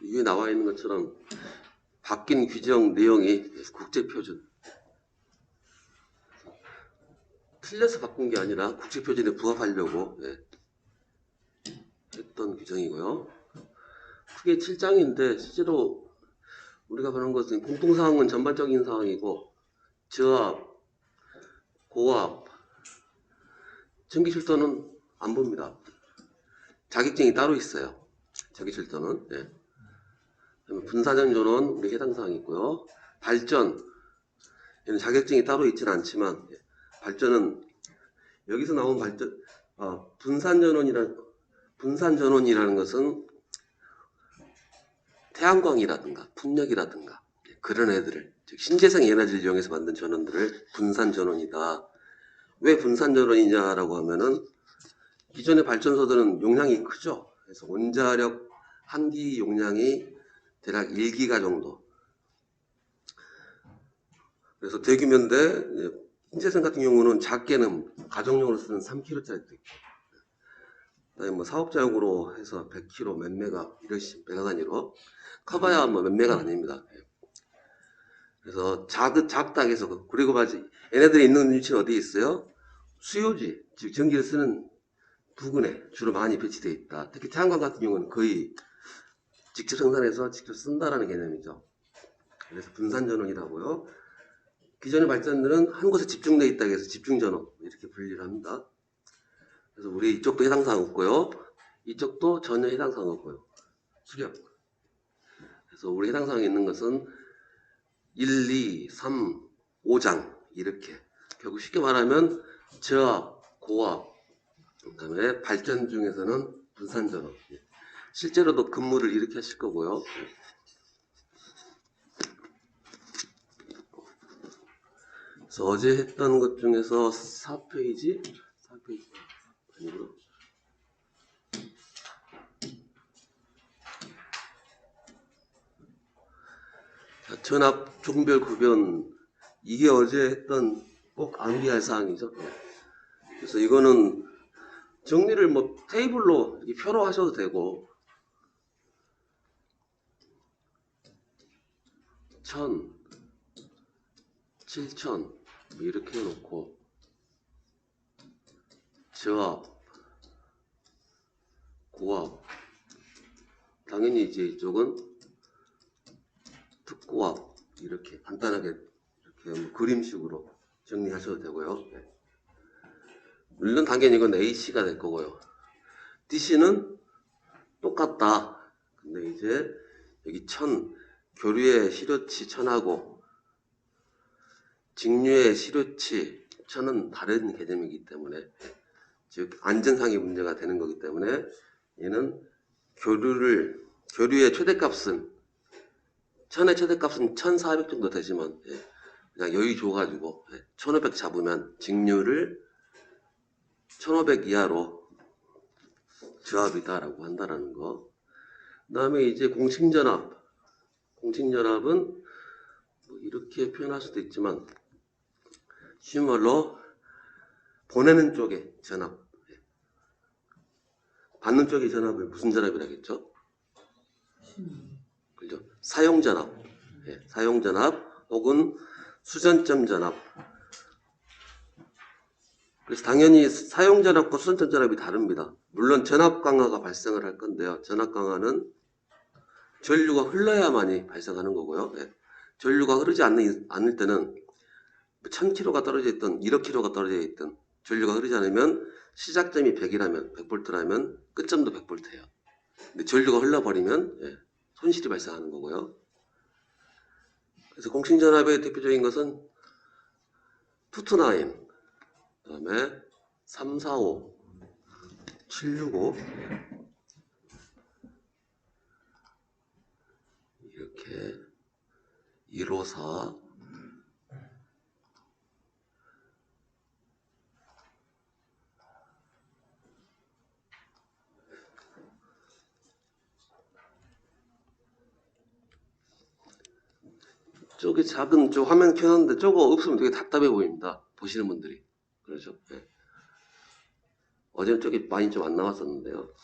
위에 나와 있는 것처럼 바뀐 규정 내용이 국제표준. 틀려서 바꾼 게 아니라 국제표준에 부합하려고 했던 규정이고요. 크게 7장인데 실제로 우리가 보는 것은 공통사항은 전반적인 사항이고 저합, 고합, 전기출도는 안 봅니다. 자격증이 따로 있어요. 전기출도는. 분사전 전원 우리 해당 사항이 있고요. 발전, 얘는 자격증이 따로 있지는 않지만 발전은 여기서 나온 발전, 분산전원이라는 것은 태양광이라든가 풍력이라든가 그런 애들을, 즉 신재생 에너지를 이용해서 만든 전원들을 분산전원이다. 왜 분산전원이냐라고 하면은 기존의 발전소들은 용량이 크죠. 그래서 원자력 한기 용량이 대략 1기가 정도. 그래서 대규모인데 신재생 같은 경우는 작게는 가정용으로 쓰는 3kg짜리도 있고, 그다음에 뭐 사업자용으로 해서 100kg 몇 메가 이러시 메가 단위로 커봐야 뭐 몇 메가 아닙니다. 그래서 작다 해서 그리고 맞지. 얘네들이 있는 위치는 어디에 있어요? 수요지, 즉 전기를 쓰는 부근에 주로 많이 배치되어 있다. 특히 태양광 같은 경우는 거의 직접 생산해서 직접 쓴다라는 개념이죠. 그래서 분산전원이라고요. 기존의 발전들은 한 곳에 집중되어 있다고 해서 집중전원 이렇게 분리를 합니다. 그래서 우리 이쪽도 해당 사항 없고요. 이쪽도 전혀 해당 사항 없고요. 수력. 그래서 우리 해당 사항이 있는 것은 1, 2, 3, 5장 이렇게. 결국 쉽게 말하면 저압, 고압, 그다음에 발전 중에서는 분산전원. 실제로도 근무를 이렇게 하실 거고요. 그래서 어제 했던 것 중에서 4페이지 아니구나. 전압 종별 구변, 이게 어제 했던 꼭 암기할 사항이죠. 그래서 이거는 정리를 뭐 테이블로 이렇게 표로 하셔도 되고 1000, 7000 이렇게 해놓고 저압, 고압, 당연히 이제 이쪽은 특고압 이렇게 간단하게 이렇게 뭐 그림식으로 정리하셔도 되고요. 물론 당연히 이건 AC가 될 거고요. DC는 똑같다. 근데 이제 여기 1000 교류의 실효치 1000하고 직류의 실효치 1000은 다른 개념이기 때문에, 즉 안전상의 문제가 되는 거기 때문에 얘는 교류의 최대값은 1000의 최대값은 1400 정도 되지만 그냥 여유 줘가지고 1500 잡으면 직류를 1500 이하로 저압이다라고 한다라는 거. 그 다음에 이제 공칭전압. 공칭전압은 뭐 이렇게 표현할 수도 있지만 쉬운 말로 보내는 쪽의 전압, 받는 쪽의 전압을 무슨 전압이라겠죠? 그죠? 사용전압, 사용전압 혹은 수전점 전압. 그래서 당연히 사용전압과 수전점 전압이 다릅니다. 물론 전압 강화가 발생을 할 건데요. 전압 강화는 전류가 흘러야만이 발생하는 거고요. 전류가 흐르지 않을 때는 1000km가 떨어져 있든 1억 km가 떨어져 있든 전류가 흐르지 않으면 시작점이 100이라면 100V라면 끝점도 100V예요. 근데 전류가 흘러버리면 손실이 발생하는 거고요. 그래서 공칭전압의 대표적인 것은 229, 그 다음에 345, 765 이렇게 154 저기 작은 저 화면 켜놨는데 저거 없으면 되게 답답해 보입니다. 보시는 분들이. 그렇죠. 어제는 저기 많이 좀 안 나왔었는데요.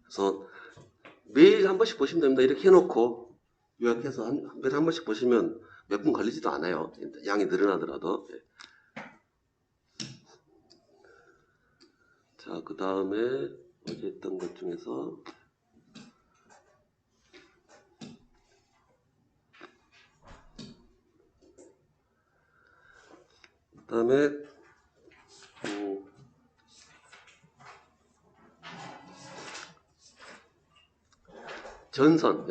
그래서 매일 한 번씩 보시면 됩니다. 이렇게 해놓고 요약해서 매일 한 번씩 보시면 몇 분 걸리지도 않아요. 양이 늘어나더라도. 자, 그 다음에 어제 했던 것 중에서 그 다음에 전선,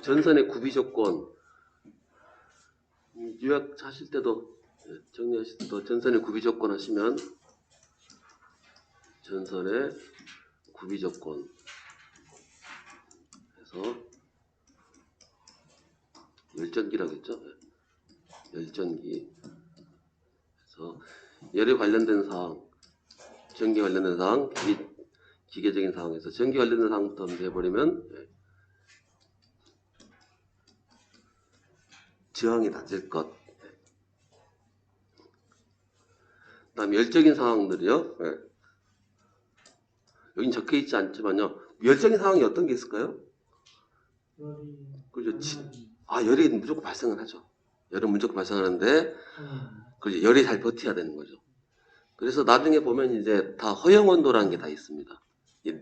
전선의 구비 조건 요약하실 때도 정리하실 때도 전선의 구비 조건 하시면 전선의 구비 조건 해서 열전기라고 했죠. 열전기 해서 열에 관련된 사항, 전기 관련된 사항, 기계적인 상황에서 전기 관련된 사항부터 해버리면 저항이 낮을 것. 그 다음에 열적인 상황들이요. 여긴 적혀 있지 않지만요. 열적인 상황이 어떤 게 있을까요? 그죠? 열이 무조건 발생을 하죠. 열은 무조건 발생하는데, 그죠? 열이 잘 버텨야 되는 거죠. 그래서 나중에 보면 이제 다 허용 온도라는 게 다 있습니다.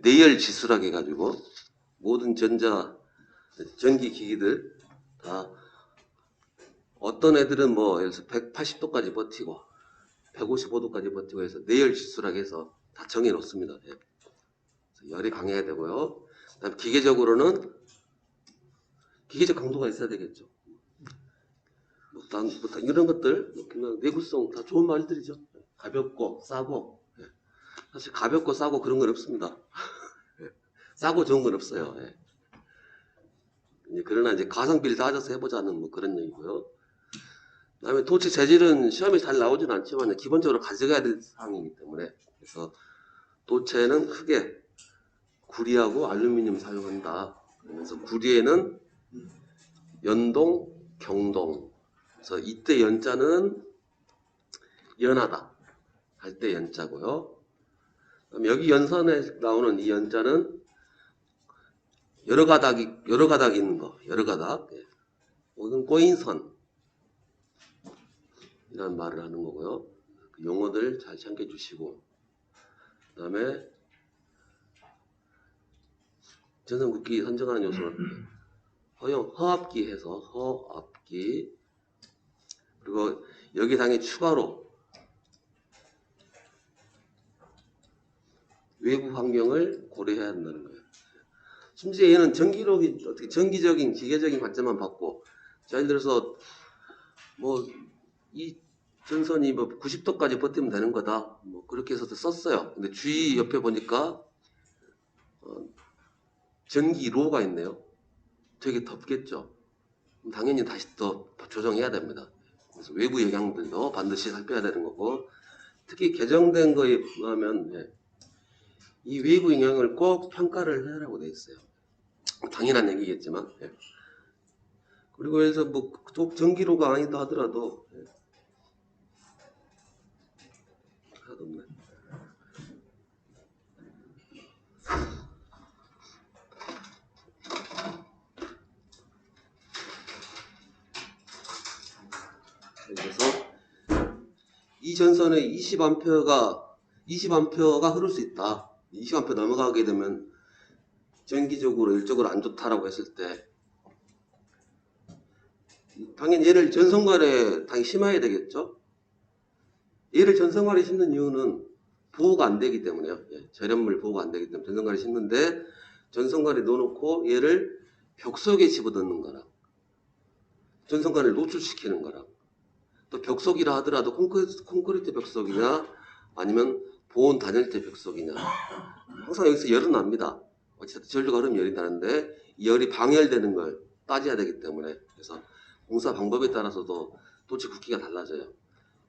내열 지수라고 해가지고 모든 전기 기기들 다 어떤 애들은 뭐 예를 들어서 180도까지 버티고 155도까지 버티고 해서 내열 지수라고 해서 다 정해 놓습니다. 열이 강해야 되고요. 그다음에 기계적으로는 기계적 강도가 있어야 되겠죠. 이런 것들 그냥 내구성 다 좋은 말들이죠. 가볍고 싸고 사실 가볍고 싸고 그런 건 없습니다. 싸고 좋은 건 없어요. 그러나 이제 가성비를 따져서 해보자는 뭐 그런 얘기고요. 그다음에 도체 재질은 시험에 잘 나오진 않지만 기본적으로 가져가야 될 사항이기 때문에 그래서 도체는 크게 구리하고 알루미늄 사용한다. 그러면서 구리에는 연동, 경동. 그래서 이때 연자는 연하다 할 때 연자고요. 그럼 여기 연선에 나오는 이 연자는 여러 가닥 있는 거, 여러 가닥. 이건 꼬인선. 이라는 말을 하는 거고요. 그 용어들 잘 참고해 주시고 그 다음에 전선굵기 선정하는 요소는 허압기 해서 허압기 그리고 여기 당에 추가로 외부 환경을 고려해야 한다는 거예요. 심지어 얘는 전기적인 기계적인 관점만 받고 예를 들어서 뭐 이 전선이 뭐 90도까지 버티면 되는 거다. 뭐 그렇게 해서 썼어요. 근데 주위 옆에 보니까 전기로가 있네요. 되게 덥겠죠. 당연히 다시 또 조정해야 됩니다. 그래서 외부 영향들도 반드시 살펴야 되는 거고 특히 개정된 거에 의하면 이 외부 영향을 꼭 평가를 해라고 되어 있어요. 당연한 얘기겠지만 그리고 그래서 뭐 전기로가 아니다 하더라도 하나도 없네. 그래서 이 전선에 20A가 흐를 수 있다. 20A 넘어가게 되면 전기적으로 일적으로 안 좋다라고 했을 때 당연히 얘를 전선관에 당연히 심어야 되겠죠. 얘를 전선관에 심는 이유는 보호가 안 되기 때문에요. 절연물 보호가 안 되기 때문에 전선관에 심는데 전선관에 넣어놓고 얘를 벽 속에 집어넣는 거랑 전선관을 노출시키는 거랑 또 벽속이라 하더라도 콘크리트 벽속이냐 아니면 보온 단열재 벽속이냐 항상 여기서 열은 납니다. 어쨌든 전류가 흐르면 열이 나는데 이 열이 방열되는 걸 따져야 되기 때문에 그래서 공사 방법에 따라서도 도체 굵기가 달라져요.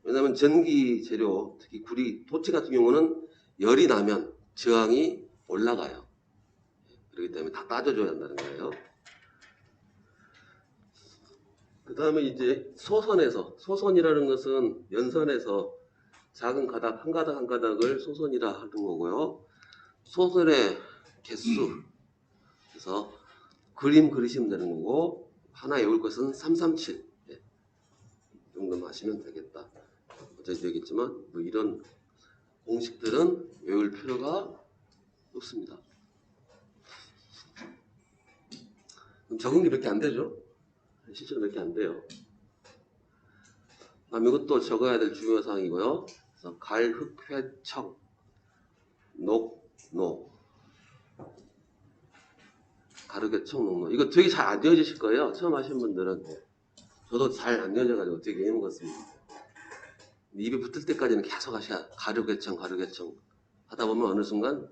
왜냐하면 전기 재료 특히 구리 도체 같은 경우는 열이 나면 저항이 올라가요. 그렇기 때문에 다 따져줘야 한다는 거예요. 그 다음에 이제 소선이라는 것은 연선에서 작은 가닥 한 가닥 한 가닥을 소선이라 하는 거고요. 소선의 개수 그래서 그래서 그림 그리시면 되는 거고 하나 외울 것은 337 이 정도만 하시면 되겠다. 어차피 되겠지만 뭐 이런 공식들은 외울 필요가 없습니다. 그럼 적은 게 몇 개 안 되죠? 실제로 몇 개 안 돼요. 다음 이것도 적어야 될 중요 사항이고요. 그래서 갈, 흑, 회, 청, 녹, 노, 가르게, 청, 녹, 노. 이거 되게 잘 안 되어지실 거예요. 처음 하시는 분들은. 저도 잘 안 되어져가지고 되게 해먹었습니다. 입에 붙을 때까지는 계속 하셔야 가르게청, 가르게청 하다 보면 어느 순간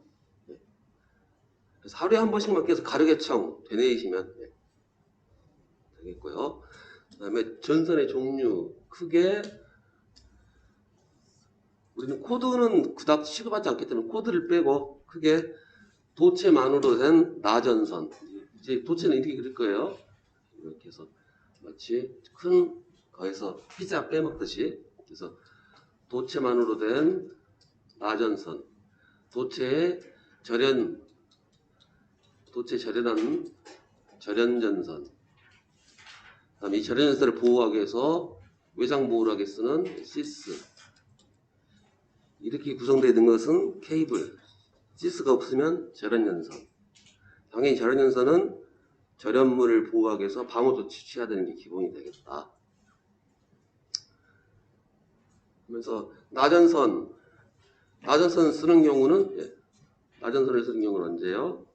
그래서 하루에 한 번씩만 계속 가르게청 되뇌이시면 되겠고요. 그 다음에 전선의 종류, 크게 우리는 코드는 그닥 취급하지 않기 때문에 코드를 빼고 크게 도체만으로 된 나전선. 이제 도체는 이렇게 그릴 거예요. 이렇게 해서 마치 큰 거기서 피자 빼먹듯이. 그래서 도체만으로 된 나전선. 도체 절연한 절연전선. 그다음에 이 절연전선을 보호하기 위해서 외장 보호를 하기 위해 쓰는 시스. 이렇게 구성되어 있는 것은 케이블. 시스가 없으면 절연전선. 당연히 절연전선은 절연물을 보호하기 위해서 방호 조치 취해야 되는 게 기본이 되겠다. 그러면서 나전선 쓰는 경우는 나전선을 쓰는 경우는 언제요?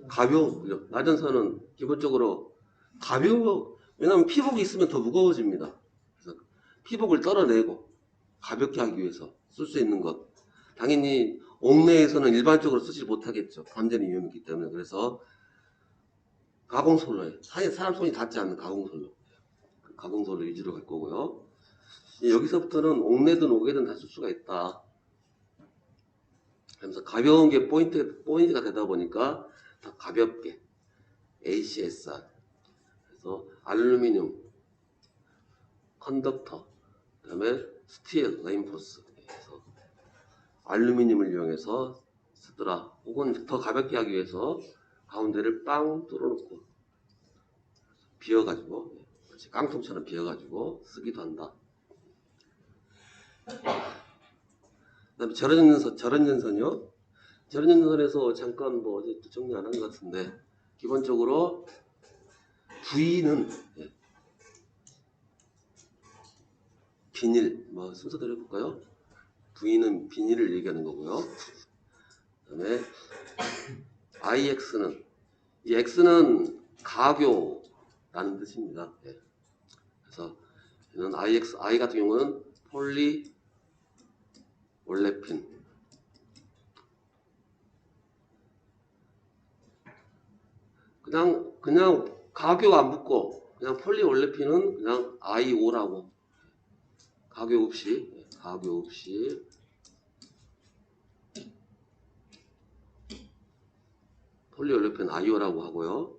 가벼운 나전선은 기본적으로 가벼워. 왜냐하면 피복이 있으면 더 무거워집니다. 그래서 피복을 떨어내고 가볍게 하기 위해서 쓸 수 있는 것. 당연히 옥내에서는 일반적으로 쓰지 못하겠죠. 감전이 위험했기 때문에. 그래서 가공솔로에 사람 손이 닿지 않는 가공솔로 위주로 갈 거고요. 여기서부터는 옥내든 옥외든 다 쓸 수가 있다. 그래서 가벼운 게 포인트가 되다 보니까 더 가볍게 ACSR 그래서 알루미늄 컨덕터 그 다음에 스틸 레인포스 그래서 알루미늄을 이용해서 쓰더라. 혹은 더 가볍게 하기 위해서 가운데를 빵 뚫어놓고 비어가지고 깡통처럼 비어가지고 쓰기도 한다. 그 다음에 절연전선이요. 절연전선에서 잠깐 뭐 어제 정리 안 한 것 같은데 기본적으로 V는 비닐 뭐 순서대로 해볼까요? V는 비닐을 얘기하는 거고요. 그 다음에 IX는 이 X는 가교라는 뜻입니다. 그래서 이는 I 같은 경우는 폴리 올레핀 그냥 가교 안 붙고 그냥 폴리 올레핀은 그냥 IO라고 가교 없이 폴리 올레핀 IO라고 하고요.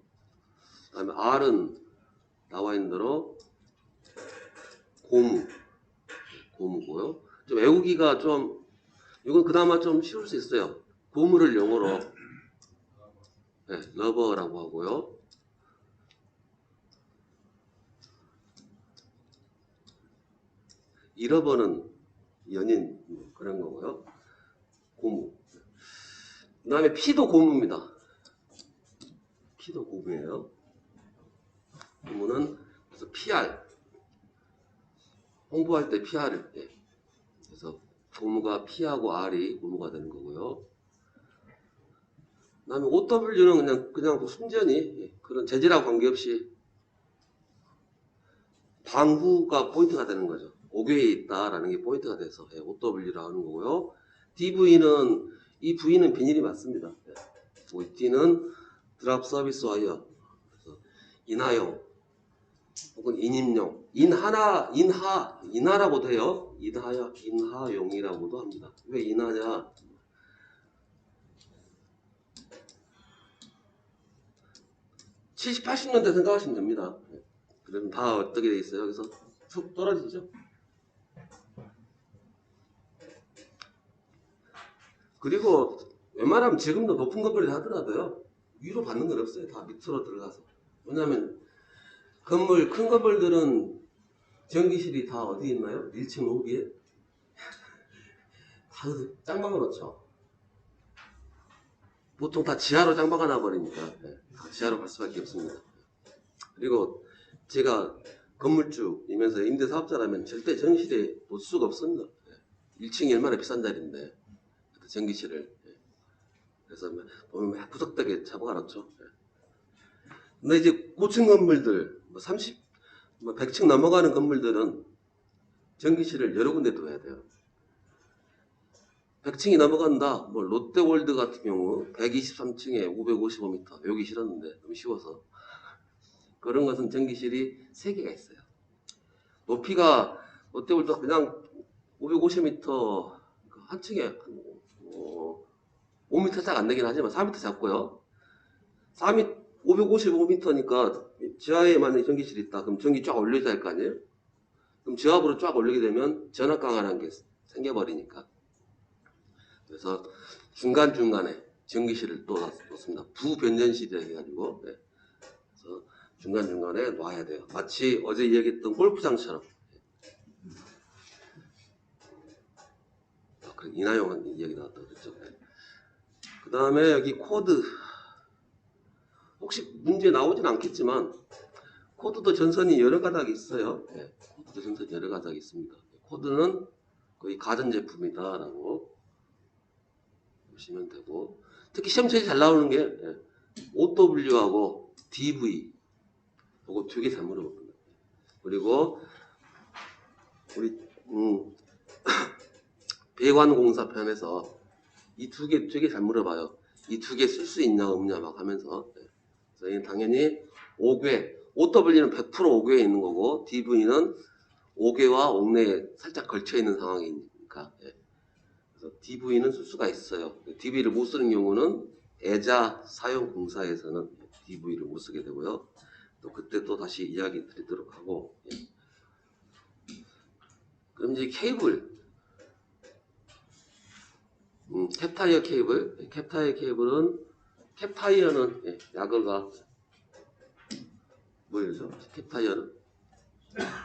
그 다음에 R은 나와 있는 대로 고무고요. 좀 외우기가 좀 이건 그나마 좀 쉬울 수 있어요. 고무를 영어로 러버라고 하고요. 잃어버는 연인 그런 거고요. 고무. 그 다음에 P도 고무입니다. P도 고무예요. 고무는 그래서 PR 홍보할 때 PR을 그래서 고무가 P하고 R이 고무가 되는 거고요. 그 다음에 OW는 그냥 순전히 그런 재질하고 관계없이 방후가 포인트가 되는 거죠. 옥외에 있다라는 게 포인트가 돼서 OW라고 하는 거고요. DV는 이 V는 비닐이 맞습니다. D는 드랍 서비스 와이어 그래서 인하용 혹은 인임용 인하라고도 해요. 인하용이라고도 합니다. 왜 인하냐? 70, 80년대 생각하시면 됩니다. 그러면 다 어떻게 돼 있어요? 여기서 툭 떨어지죠. 그리고 웬만하면 지금도 높은 건물이 하더라도요. 위로 받는 건 없어요. 다 밑으로 들어가서. 왜냐하면 건물, 큰 건물들은 전기실이 다 어디 있나요? 1층 로비에? 다 짱 박아놓죠. 보통 다 지하로 짱 박아놔버리니까 다 지하로 갈 수밖에 없습니다. 그리고 제가 건물주이면서 임대사업자라면 절대 전기실에 놓을 수가 없습니다. 1층이 얼마나 비싼 자리인데 전기실을. 그래서 보면 구석되게 잡아놨죠. 근데 이제 고층 건물들, 30, 100층 넘어가는 건물들은 전기실을 여러 군데 둬야 돼요. 100층이 넘어간다. 뭐 롯데월드 같은 경우 123층에 555m 여기 싫었는데 너무 쉬워서 그런 것은 전기실이 3개가 있어요. 높이가 롯데월드가 그냥 550m 한 층에 5m 짝 안 되긴 하지만 4m 잡고요. 555m니까 지하에 만약에 전기실이 있다. 그럼 전기 쫙 올려야 될 거 아니에요? 그럼 지하부로 쫙 올리게 되면 전압 강화라는 게 생겨버리니까. 그래서 중간중간에 전기실을 또 놓습니다. 부변전실이라 해가지고. 그래서 중간중간에 놔야 돼요. 마치 어제 이야기했던 골프장처럼. 이나용한 이야기 나왔다 그랬죠. 그 다음에 여기 코드. 혹시 문제 나오진 않겠지만 코드도 전선이 여러 가닥이 있어요. 코드도 전선이 여러 가닥이 있습니다. 코드는 거의 가전제품이다라고 보시면 되고, 특히 시험 제일 잘 나오는 게 OW하고 DV 이거 2개 잘 물어봅니다. 그리고 우리 배관공사 편에서 이 2개 잘 물어봐요. 이 2개 쓸 수 있냐 없냐 막 하면서. 저희는 당연히 5궤, OW는 100% 5궤에 있는 거고 DV는 5궤와 옥내에 살짝 걸쳐 있는 상황이니까. 그래서 DV는 쓸 수가 있어요. DV를 못 쓰는 경우는 애자 사용 공사에서는 DV를 못 쓰게 되고요. 또 그때 또 다시 이야기 드리도록 하고. 그럼 이제 케이블, 캡타이어 케이블. 캡타이어 케이블은 캡타이어는 약어가 뭐였죠? 캡타이어는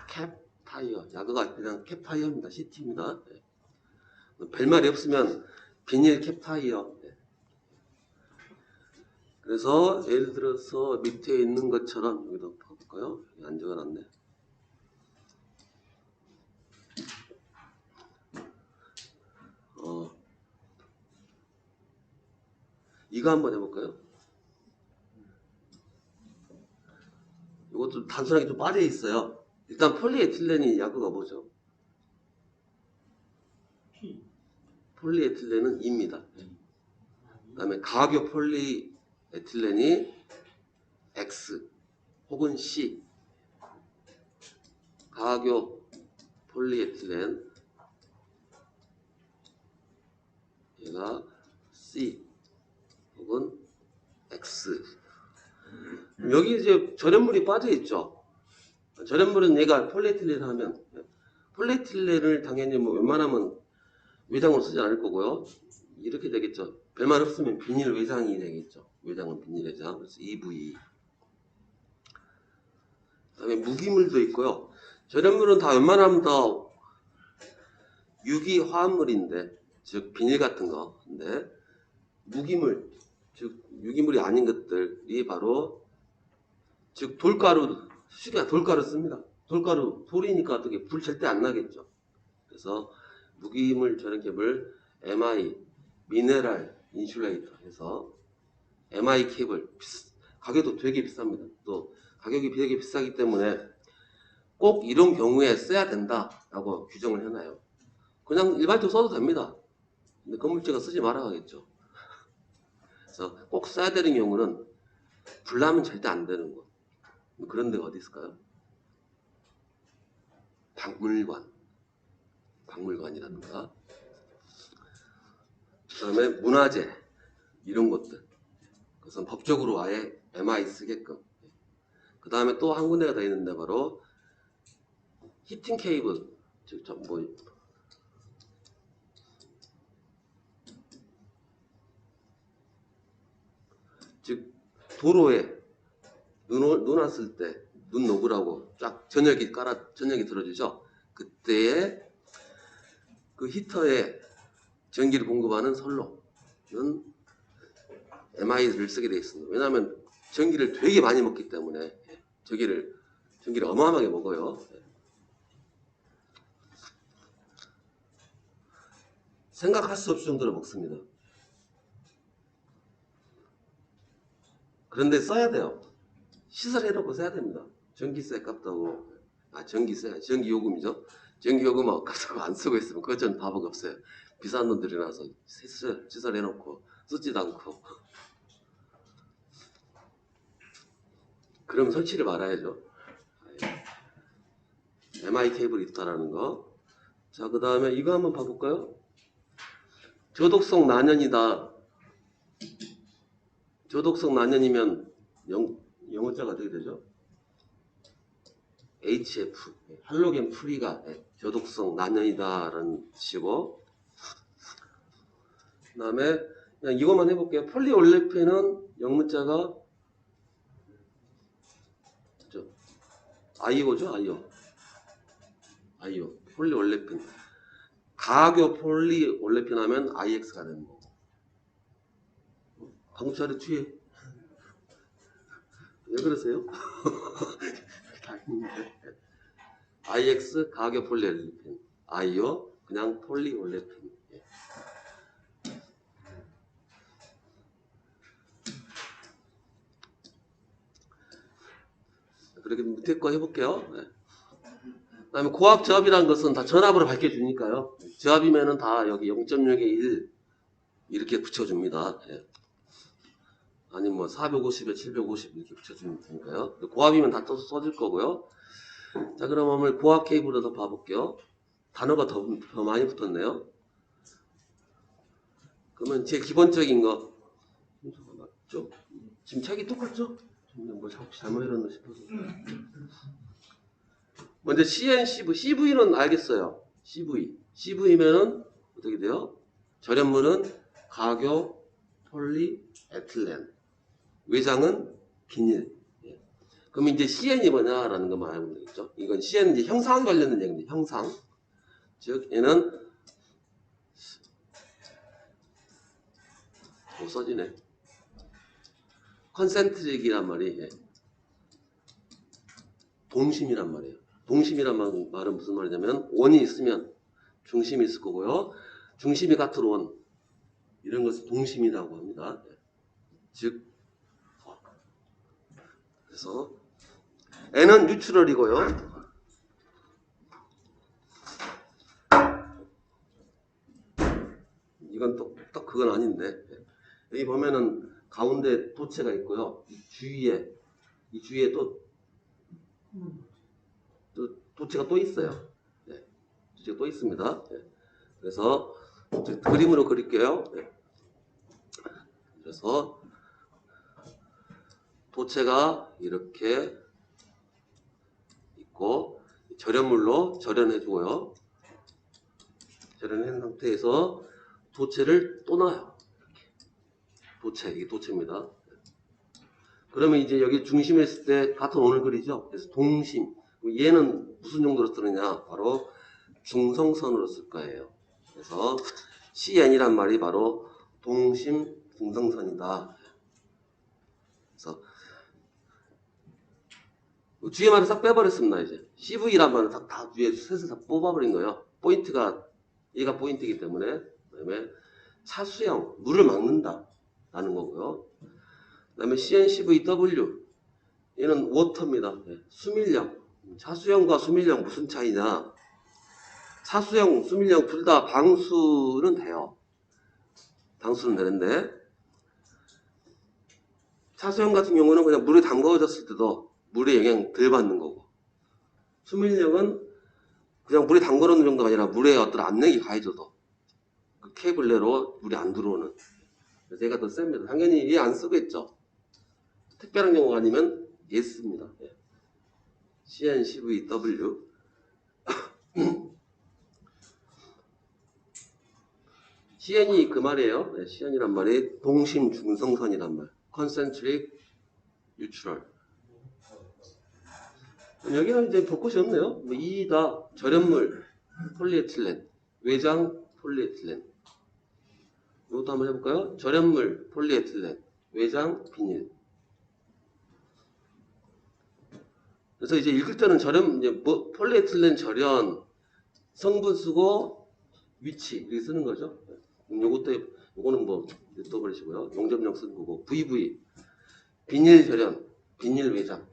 캡타이어, 약어가 그냥 캡타이어입니다. CT입니다. 별말이 없으면 비닐 캡타이어. 그래서 예를 들어서 밑에 있는 것처럼 여기도 볼까요? 안 적어놨네. 이거 한번 해볼까요? 이것도 단순하게 좀 빠져 있어요. 일단 폴리에틸렌이 약어가 뭐죠? 폴리에틸렌은 E입니다. 그 다음에 가교 폴리에틸렌이 X 혹은 C. 가교 폴리에틸렌 얘가 C 혹은 X. 여기 이제 절연물이 빠져 있죠. 절연물은 얘가 폴리에틸렌 하면 폴리에틸렌을 당연히 뭐 웬만하면 외장으로 쓰지 않을 거고요. 이렇게 되겠죠. 별말 없으면 비닐 외장이 되겠죠. 외장은 비닐 외장. 그래서 EV. 그다음에 무기물도 있고요. 절연물은 다 웬만하면 다 유기 화합물인데, 즉 비닐 같은 거. 근데 무기물, 즉 유기물이 아닌 것들이 바로 즉 돌가루, 수시가 돌가루 씁니다. 돌가루 돌이니까 어떻게 불 절대 안 나겠죠. 그래서 무기물 절연캡을 MI 미네랄 인슐레이터 해서 MI 케이블 가격도 되게 비쌉니다. 또 가격이 되게 비싸기 때문에 꼭 이런 경우에 써야 된다라고 규정을 해놔요. 그냥 일반적으로 써도 됩니다. 근데 건물주가 쓰지 말아 하겠죠. 그래서 꼭 써야 되는 경우는 불나면 절대 안 되는 거. 그런 데가 어디 있을까요? 박물관이라든가, 그 다음에 문화재 이런 것들. 그것은 법적으로 아예 MI 쓰게끔. 그 다음에 또 한 군데가 더 있는데 바로 히팅 케이블, 즉 도로에 눈 왔을 때 눈 녹으라고 쫙 전열기 들어주죠. 그때에 그 히터에 전기를 공급하는 선로는 MI를 쓰게 되어 있습니다. 왜냐하면 전기를 되게 많이 먹기 때문에 전기를 어마어마하게 먹어요. 생각할 수 없을 정도로 먹습니다. 그런데 써야 돼요. 시설해놓고 써야 됩니다. 전기세 아깝다고. 전기요금이죠. 전기요금 아깝다고 안 쓰고 있으면 그거 전 바보가 없어요. 비싼 놈들이라서 시설해놓고 쓰지도 않고. 그럼 설치를 말아야죠. MI 케이블이 있다라는 거. 자, 그 다음에 이거 한번 봐볼까요? 저독성 난연이다. 저독성 난연이면 영어자가 어떻게 되죠? HF, 할로겐 프리가 저독성 난연이다라는 뜻이고, 그 다음에 그냥 이것만 해볼게요. 폴리올레핀은 영문자가 아이오죠, 아이오. 폴리올레핀. 가교 폴리올레핀 하면 IX가 되는 거고. 방금 전에 뒤에 왜 그러세요? IX 가교 폴리올레핀, 아이오 그냥 폴리올레핀. 그렇게 밑에 거 해볼게요. 그 다음에 고압 저압이라는 것은 다 전압으로 밝혀주니까요. 저압이면은 다 여기 0.6에 1 이렇게 붙여줍니다. 아니면 뭐 450에 750 이렇게 붙여주면 되니까요. 고압이면 다 써질 거고요. 자, 그럼 오늘 고압 케이블을 더 봐볼게요. 단어가 더 많이 붙었네요. 그러면 제일 기본적인 거 맞죠? 지금 책이 똑같죠? 뭐 잘못 읽었나 싶어서. 먼저 CN, CV는 알겠어요. CV면은 어떻게 돼요? 절연물은 가교 폴리에틸렌, 외장은 비닐. 그럼 이제 CN이 뭐냐라는 것만 알면 되겠죠. 이건 CN은 이제 형상 관련된 얘기입니다. 형상. 즉 얘는 써지네. 컨센트릭이란 말이 동심이란 말이에요. 동심이란 말은 무슨 말이냐면 원이 있으면 중심이 있을 거고요. 중심이 같은 원, 이런 것을 동심이라고 합니다. 즉 그래서 N은 뉴트럴이고요. 이건 딱 그건 아닌데, 여기 보면은 가운데 도체가 있고요. 이 주위에 또 도체가 또 있어요. 도체가 또 있습니다. 그래서 그림으로 그릴게요. 그래서 도체가 이렇게 있고 절연물로 절연해주고요. 절연한 상태에서 도체를 또 놔요. 이게 도체입니다. 그러면 이제 여기 중심에 있을 때 같은 원을 그리죠. 그래서 동심. 얘는 무슨 용도로 쓰느냐? 바로 중성선으로 쓸 거예요. 그래서 CN이란 말이 바로 동심 중성선이다. 그래서 뒤에 말을 싹 빼버렸습니다. 이제 CV란 말은 다 뒤에 셋을 다 뽑아버린 거예요. 포인트가 얘가 포인트이기 때문에. 그다음에 차수형 물을 막는다 라는 거고요. 그다음에 CNCVW 얘는 워터입니다. 수밀령. 차수형과 수밀령 무슨 차이냐? 차수형, 수밀령 둘 다 방수는 돼요. 방수는 되는데 차수형 같은 경우는 그냥 물에 담가졌을 때도 물의 영향 덜 받는 거고, 수밀령은 그냥 물에 담궈놓는 정도가 아니라 물에 어떤 압력이 가해져도 그 케이블 내로 물이 안 들어오는. 그래서 얘가 더 셉니다. 당연히 얘 안 쓰겠죠. 특별한 경우가 아니면 얘 씁니다. CNCVW. CN이 그 말이에요. CN이란 말이 동심 중성선이란 말. Concentric 유출월. 여기는 이제 볼 것이 없네요. 뭐 이다 절연물 폴리에틸렌, 외장 폴리에틸렌. 이것도 한번 해볼까요? 절연물 폴리에틸렌, 외장 비닐. 그래서 이제 읽을 때는 이제 뭐 폴리에틸렌 절연, 성분 쓰고 위치 이렇게 쓰는 거죠. 요거는 뭐 떠버리시고요. 용접력 쓰는 거고 VV 비닐 절연, 비닐 외장.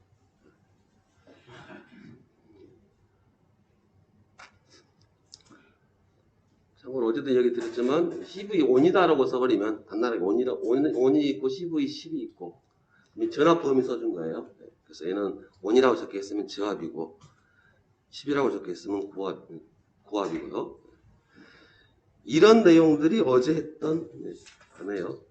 참고로 어제도 얘기 드렸지만 CV 온이다라고 써버리면 간단하게 온이 있고 CV 10이 있고 전압보험이 써준 거예요. 그래서 얘는 온이라고 적혀 있으면 저압이고 10이라고 적혀 있으면 고압이고요. 이런 내용들이 어제 했던 거네요.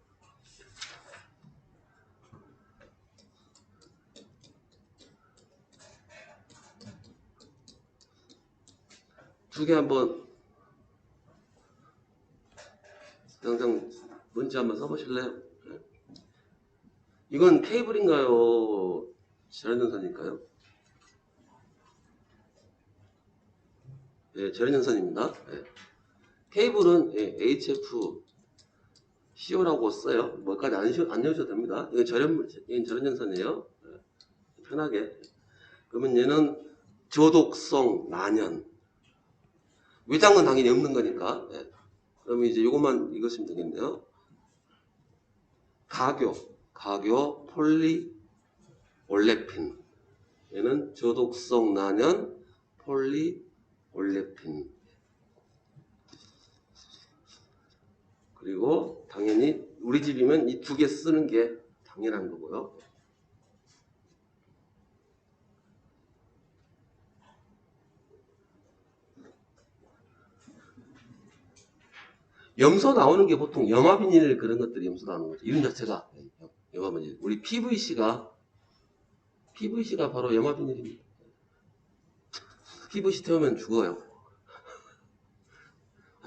두 개 한번 당장 문제 한번 써보실래요? 이건 케이블인가요? 절연전선일까요? 네, 절연전선입니다. 네. 케이블은 HF CO라고 써요. 뭐까지 안 넣으셔도 됩니다. 이건 이건 절연전선이에요. 네. 편하게. 그러면 얘는 저독성 난연. 외장은 당연히 없는 거니까. 네. 그러면 이제 이것만 읽으시면 되겠네요. 가교 폴리올레핀. 얘는 저독성 난연 폴리올레핀. 그리고 당연히 우리 집이면 이 두 개 쓰는 게 당연한 거고요. 염소 나오는 게 보통 염화비닐 그런 것들이 염소 나오는 거죠. 이름 자체가 염화비닐. 우리 PVC가 바로 염화비닐입니다. PVC 태우면 죽어요.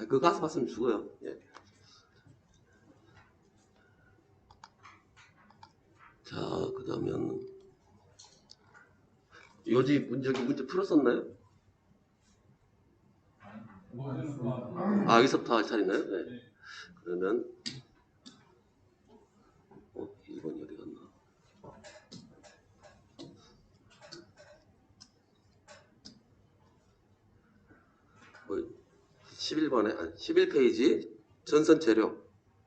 그 가스 봤으면 죽어요. 예. 자, 그 다음에는 요지 문제 풀었었나요? 아, 여기서부터 할 차례인가요? 네. 그러면 1번이 어디 갔나? 11페이지 전선 재료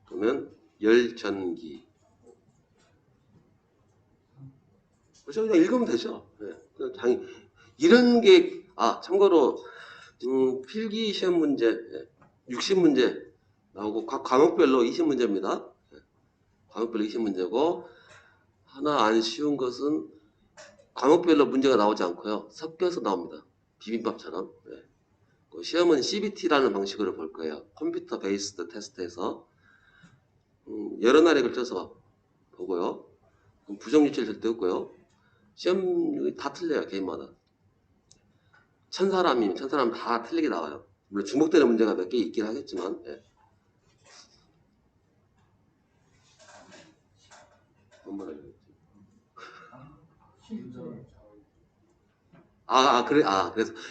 그러면 열전기. 그래서 그냥 읽으면 되죠. 네. 이런 게 참고로 필기 시험 문제 60문제 나오고 각 과목별로 20문제입니다. 과목별로 20문제고 하나 안 쉬운 것은 과목별로 문제가 나오지 않고요. 섞여서 나옵니다. 비빔밥처럼. 네. 시험은 CBT라는 방식으로 볼 거예요. 컴퓨터 베이스드 테스트에서 여러 날에 걸쳐서 보고요. 부정유출 절대 없고요. 시험 다 틀려요. 개인마다. 1000사람 다 틀리게 나와요. 물론 중복되는 문제가 몇 개 있긴 하겠지만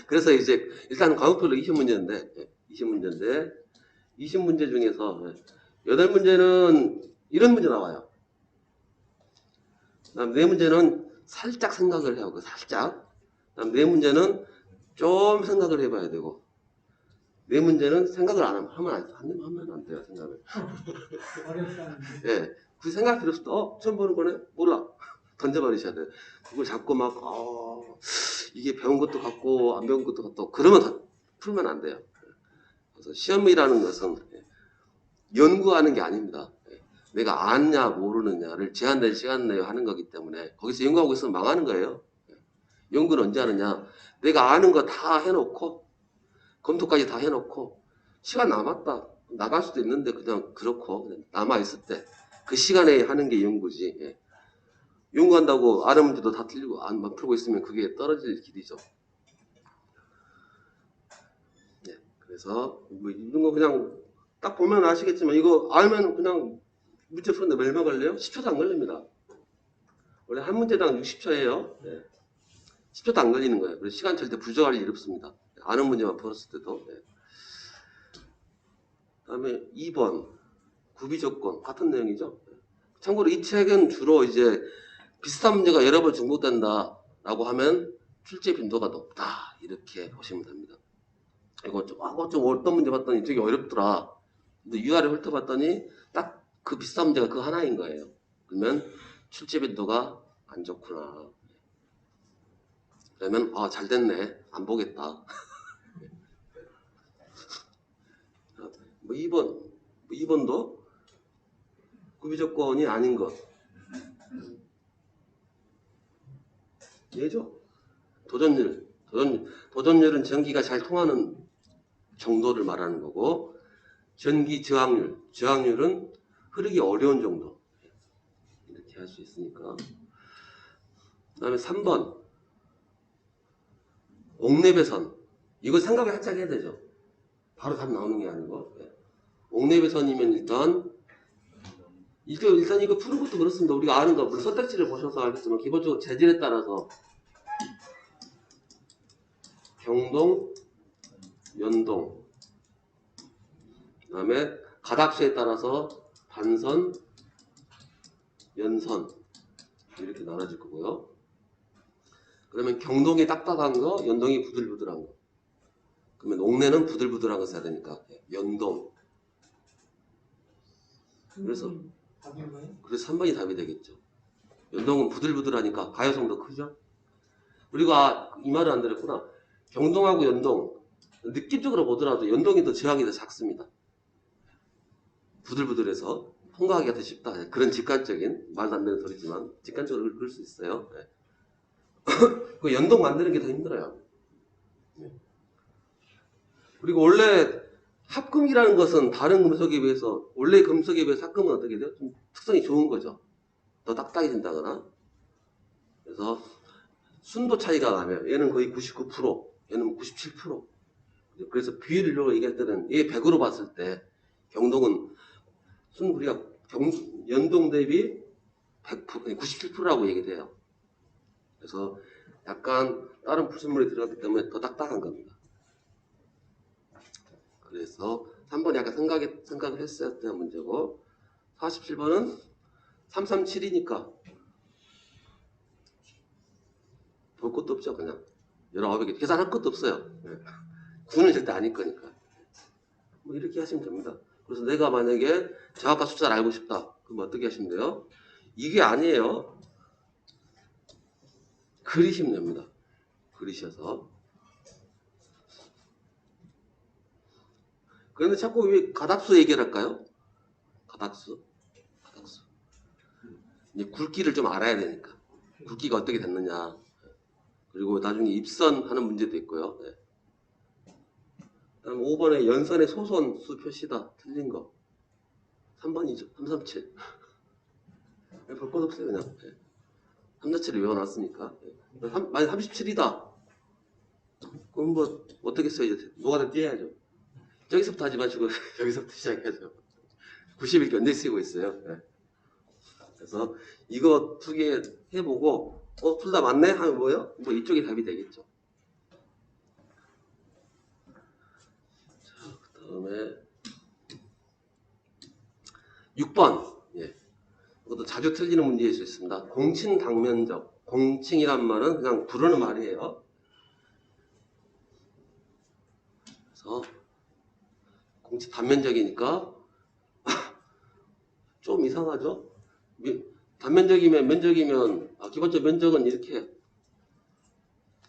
그래서 이제 일단 과목별로 20문제인데 20문제 중에서 8문제는 이런 문제 나와요. 그다음 4문제는 살짝 생각을 해요. 살짝. 그다음 4문제는 좀 생각을 해봐야 되고 4문제는 생각을 하면 안 돼요. 생각을. 예, 그 생각 들었을 때 처음 보는 거네? 몰라. 던져버리셔야 돼요. 그걸 자꾸 막 이게 배운 것도 같고 안 배운 것도 같고 그러면 풀면 안 돼요. 그래서 시험이라는 것은 연구하는 게 아닙니다. 내가 아느냐 모르느냐를 제한된 시간 내에 하는 거기 때문에 거기서 연구하고 있으면 망하는 거예요. 연구는 언제 하느냐? 내가 아는 거 다 해놓고 검토까지 다 해놓고 시간 남았다. 나갈 수도 있는데 그냥 그렇고 남아있을 때 그 시간에 하는 게 연구지. 연구한다고 아는 문제도 다 틀리고 안 풀고 있으면 그게 떨어질 길이죠. 그래서 뭐 이런 거 그냥 딱 보면 아시겠지만 이거 알면 그냥 문제 푸는데 얼마 걸려요? 10초도 안 걸립니다. 원래 한 문제당 60초예요. 10초도 안 걸리는 거예요. 그래서 시간 절대 부족할 일 없습니다. 아는 문제만 풀었을 때도. 다음에 2번 구비조건 같은 내용이죠. 참고로 이 책은 주로 이제 비슷한 문제가 여러 번 중복된다라고 하면 출제 빈도가 높다 이렇게 보시면 됩니다. 이거 좀 어떤 문제 봤더니 되게 어렵더라. 근데 UR에 훑어봤더니 딱 그 비슷한 문제가 그 하나인 거예요. 그러면 출제 빈도가 안 좋구나. 그러면 잘 됐네. 안 보겠다. 2번도 구비조건이 아닌 것. 얘죠. 도전율은 전기가 잘 통하는 정도를 말하는 거고, 전기 저항률은 흐르기 어려운 정도. 이렇게 할 수 있으니까. 그 다음에 3번. 옥내배선. 이거 생각을 살짝 해야 되죠. 바로 답 나오는 게 아니고. 옥내배선이면 일단 이거 푸는 것도 그렇습니다. 우리가 아는 거, 물론 선택지를 보셔서 알겠지만, 기본적으로 재질에 따라서 경동, 연동, 그 다음에 가닥수에 따라서 반선, 연선 이렇게 나눠질 거고요. 그러면 경동이 딱딱한 거, 연동이 부들부들한 거. 그러면 옥내는 부들부들한 거 써야 되니까 연동. 그래서 3번이 답이 되겠죠. 연동은 부들부들하니까 가효성도 크죠. 그리고 이 말을 안 들었구나. 경동하고 연동 느낌적으로 보더라도 연동이 더 저항이 더 작습니다. 부들부들해서 통과하기가 더 쉽다. 그런 직관적인 말도 안 되는 소리지만 직관적으로 그럴 수 있어요. 그 연동 만드는 게 더 힘들어요. 그리고 원래 합금이라는 것은 다른 금속에 비해서 원래 금속에 비해서 합금은 어떻게 돼요? 좀 특성이 좋은 거죠. 더 딱딱해진다거나. 그래서 순도 차이가 나면 얘는 거의 99%, 얘는 97%. 그래서 비율로 얘기할 때는 얘 100으로 봤을 때 경동은 우리가 연동 대비 100%, 97%라고 얘기돼요. 그래서 약간 다른 불순물이 들어갔기 때문에 더 딱딱한 겁니다. 그래서 3번 약간 생각을 했어야 되는 문제고, 47번은 337이니까 볼 것도 없죠. 그냥 19개 계산할 것도 없어요. 9는 절대 아닐 거니까. 뭐 이렇게 하시면 됩니다. 그래서 내가 만약에 정확한 숫자를 알고 싶다. 그럼 어떻게 하시면 돼요? 이게 아니에요. 그리시면 됩니다. 그리셔서. 그런데 자꾸 왜 가닥수 얘기를 할까요? 가닥수. 이제 굵기를 좀 알아야 되니까. 굵기가 어떻게 됐느냐. 그리고 나중에 입선하는 문제도 있고요. 다음 5번에 연선의 소선수 표시다. 틀린 거. 3번이죠. 337. 볼 것 없어요. 그냥. 337을 외워놨으니까. 만약 37이다. 그럼 뭐 어떻게 써야지? 노가다 띄어야죠. 저기서부터 하지 마시고 여기서부터 시작해야죠. 90일 언제 쓰고 있어요. 그래서 이거 2개 해보고 둘 다 맞네? 하면 뭐요? 뭐 이쪽이 답이 되겠죠. 자, 그 다음에 6번. 이것도 자주 틀리는 문제일 수 있습니다. 공칭 당면적. 공칭이란 말은 그냥 부르는 말이에요. 그래서 공칭 단면적이니까 좀 이상하죠? 면적이면 기본적 면적은 이렇게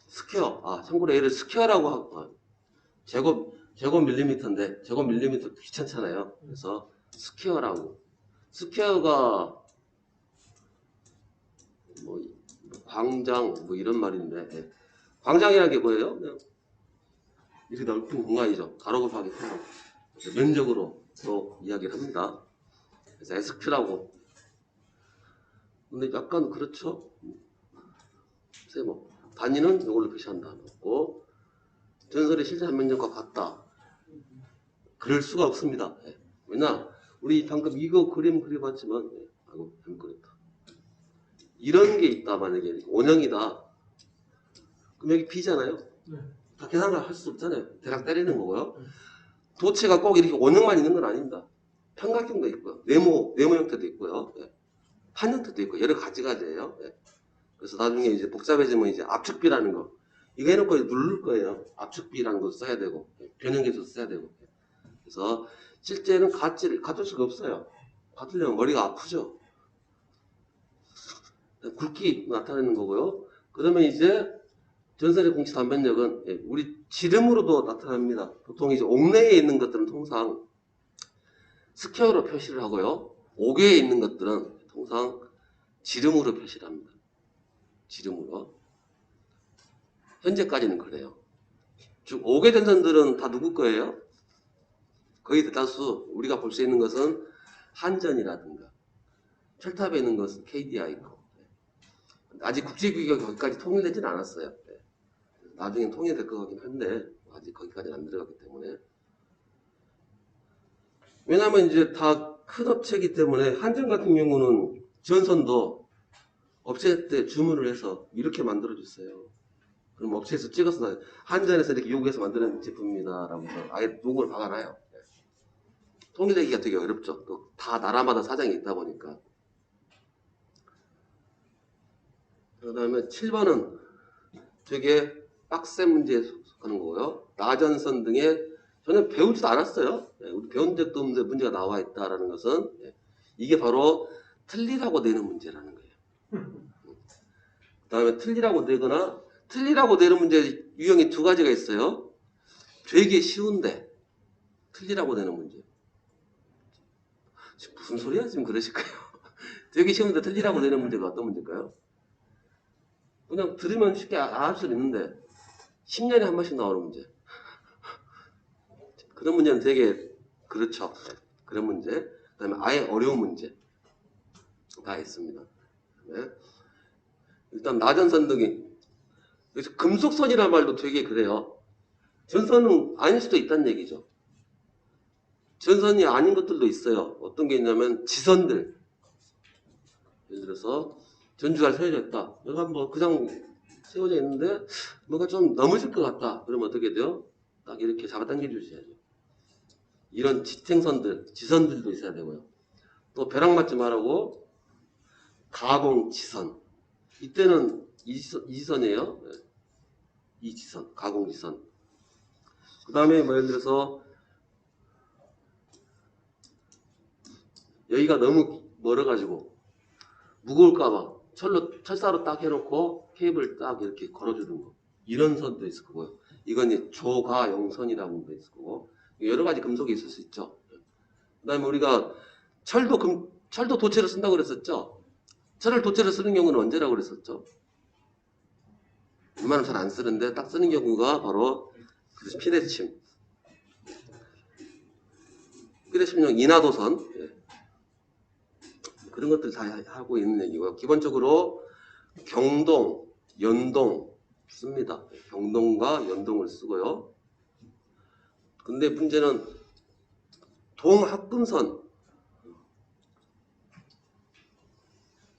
스퀘어. 참고로 얘를 스퀘어라고 하고 제곱 밀리미터인데 제곱 밀리미터 귀찮잖아요. 그래서 스퀘어라고. 스퀘어가 뭐 광장 뭐 이런 말인데 광장이라는 게 뭐예요? 그냥 이렇게 넓은 공간이죠. 가로 곱하기 세로. 면적으로 또 이야기를 합니다. 그래서 SQ라고. 근데 약간 그렇죠. 세모. 단위는 이걸로 표시한다. 놓고 전설의 실제 한면적과 같다. 그럴 수가 없습니다. 왜냐 우리 방금 이거 그림 그려봤지만 아이고 잘못 그렸다. 이런 게 있다. 만약에 원형이다. 그럼 여기 B잖아요. 네. 다 계산을 할 수 없잖아요. 대략 때리는 거고요. 도체가 꼭 이렇게 원형만 있는 건 아닙니다. 삼각형도 있고요. 네모 형태도 있고요. 예. 판 형태도 있고 여러 가지예요. 예. 그래서 나중에 이제 복잡해지면 이제 압축비라는 거 이거 해놓고 누를 거예요. 압축비라는 거 써야 되고 변형계수 써야 되고. 그래서 실제는 가질 수가 없어요. 가지려면 머리가 아프죠. 굵기 나타내는 거고요. 그러면 이제 전선의 공치 단변력은 우리 지름으로도 나타납니다. 보통 이제 옥내에 있는 것들은 통상 스퀘어로 표시를 하고요. 옥외에 있는 것들은 통상 지름으로 표시를 합니다. 지름으로. 현재까지는 그래요. 즉 옥외 전선들은 다 누구 거예요? 거의 대다수 우리가 볼 수 있는 것은 한전이라든가 철탑에 있는 것은 KDI고 아직 국제규격이 거기까지 통일되지는 않았어요. 나중에 통일될 것 같긴 한데 아직 거기까지는 안 들어갔기 때문에 왜냐하면 이제 다 큰 업체이기 때문에 한전 같은 경우는 전선도 업체 때 주문을 해서 이렇게 만들어 줬어요. 그럼 업체에서 찍어서 한전에서 이렇게 요구해서 만드는 제품입니다 라고 해서 아예 로고를 박아놔요. 통일되기가 되게 어렵죠. 또 다 나라마다 사정이 있다 보니까. 그 다음에 7번은 되게 빡센 문제에 속하는 거고요. 나전선 등의 전혀 배우지도 않았어요. 우리 배운 적도 없는데 문제가 나와 있다라는 것은 이게 바로 틀리라고 내는 문제라는 거예요. 그 다음에 틀리라고 내거나 틀리라고 내는 문제 유형이 두 가지가 있어요. 되게 쉬운데 틀리라고 내는 문제. 지금 무슨 소리야 지금 그러실까요? 되게 쉬운데 틀리라고 내는 문제가 어떤 문제일까요? 그냥 들으면 쉽게 알 수 있는데 10년에 한 번씩 나오는 문제. 그런 문제는 되게 그렇죠. 그런 문제. 그 다음에 아예 어려운 문제 다 있습니다. 네. 일단 나전선 등이 그래서 금속선이라는 말도 되게 그래요. 전선은 아닐 수도 있다는 얘기죠. 전선이 아닌 것들도 있어요. 어떤 게 있냐면 지선들. 예를 들어서 전주가 세워져 있다. 여기가 뭐 그냥 세워져 있는데 뭔가 좀 넘어질 것 같다. 그러면 어떻게 돼요? 딱 이렇게 잡아당겨 주셔야죠. 이런 지탱선들, 지선들도 있어야 되고요. 또 벼락 맞지 말라고 가공 지선. 이때는 이지선이에요. 이지선, 가공 지선. 그 다음에 뭐 예를 들어서 여기가 너무 멀어가지고 무거울까봐 철사로 딱 해놓고 케이블 딱 이렇게 걸어주는 거. 이런 선도 있을 거고요. 이건 이제 조가용선이라고 도 있을 거고. 여러 가지 금속이 있을 수 있죠. 그 다음에 우리가 철도 도체로 쓴다고 그랬었죠. 철을 도체로 쓰는 경우는 언제라고 그랬었죠? 웬만하면 잘 안 쓰는데 딱 쓰는 경우가 바로 피레침. 피레침용 인하도선. 그런 것들 다 하고 있는 얘기고요. 기본적으로 경동, 연동 씁니다. 경동과 연동을 쓰고요. 근데 문제는 동합금선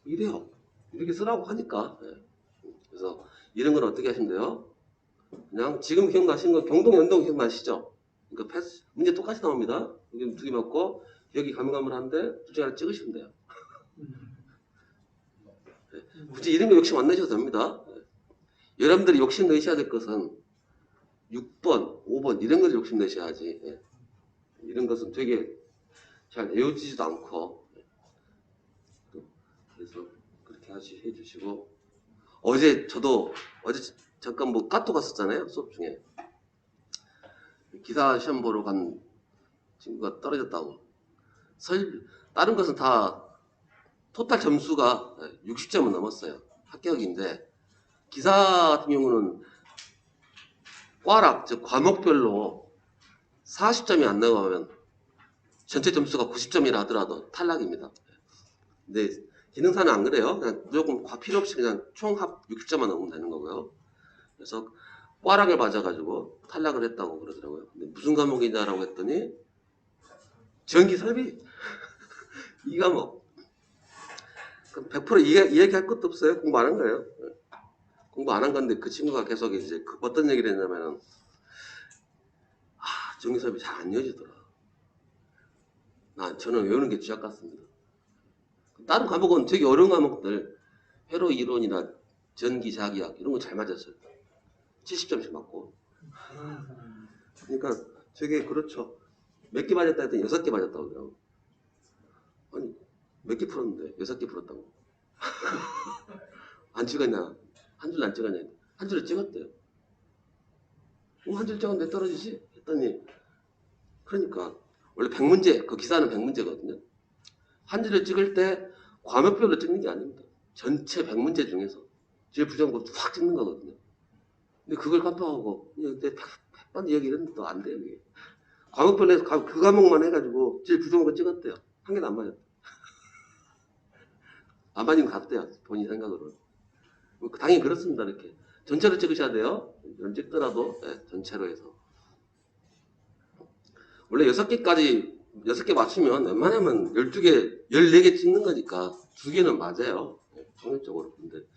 이래요. 이렇게 쓰라고 하니까. 그래서 이런 건 어떻게 하시면 돼요? 그냥 지금 기억나신 거 경동, 연동 기억나시죠? 그러니까 문제 똑같이 나옵니다. 여기 두 개 맞고 여기 가물가물한데 둘 중에 하나 찍으시면 돼요. 굳이 이런 거 욕심 안 내셔도 됩니다. 여러분들이 욕심 내셔야 될 것은 6번, 5번 이런 걸 욕심 내셔야지. 이런 것은 되게 잘 외워지지도 않고. 그래서 그렇게 해주시고. 저도 어제 잠깐 뭐 카톡 갔었잖아요. 수업 중에. 기사 시험 보러 간 친구가 떨어졌다고. 다른 것은 다 토탈 점수가 60점은 넘었어요. 합격인데 기사 같은 경우는 과락, 즉 과목별로 40점이 안 나가면 전체 점수가 90점이라 하더라도 탈락입니다. 근데 기능사는 안 그래요. 그냥 무조건 필요 없이 그냥 총합 60점만 넘으면 되는 거고요. 그래서 과락을 맞아가지고 탈락을 했다고 그러더라고요. 근데 무슨 과목이냐라고 했더니 전기 설비 이 과목. 100% 이야기할 것도 없어요. 공부 안 한 거예요. 공부 안 한 건데 그 친구가 계속 이제 어떤 얘기를 했냐면은 정리 수업이 잘 안 이어지더라. 저는 외우는 게 쥐약 같습니다. 다른 과목은 되게 어려운 과목들 회로 이론이나 전기 자기학 이런 거 잘 맞았어요. 70점씩 맞고. 그러니까 되게 그렇죠. 몇 개 맞았다 했더니 6개 맞았다고 그래요. 아니 몇 개 풀었는데 6개 풀었다고. 안 찍었냐? 한 줄 안 찍었냐? 한 줄을 찍었대요. 한 줄 찍었는데 떨어지지? 했더니 그러니까 원래 100문제 그 기사는 100문제거든요. 한 줄을 찍을 때 과목별로 찍는 게 아닙니다. 전체 100문제 중에서 제일 부정한 거 확 찍는 거거든요. 근데 그걸 깜빡하고 근데 100번 얘기를 했는데 또 안 돼요. 이게. 과목별로 해서 그 과목만 해가지고 제일 부정한 거 찍었대요. 한 개도 안 맞았대요. 안 맞으면 갔대요. 본인 생각으로는. 당연히 그렇습니다. 이렇게 전체로 찍으셔야 돼요. 찍더라도 전체로 해서. 원래 6개 맞추면 웬만하면 12개, 14개 찍는 거니까 2개는 맞아요. 평균적으로. 근데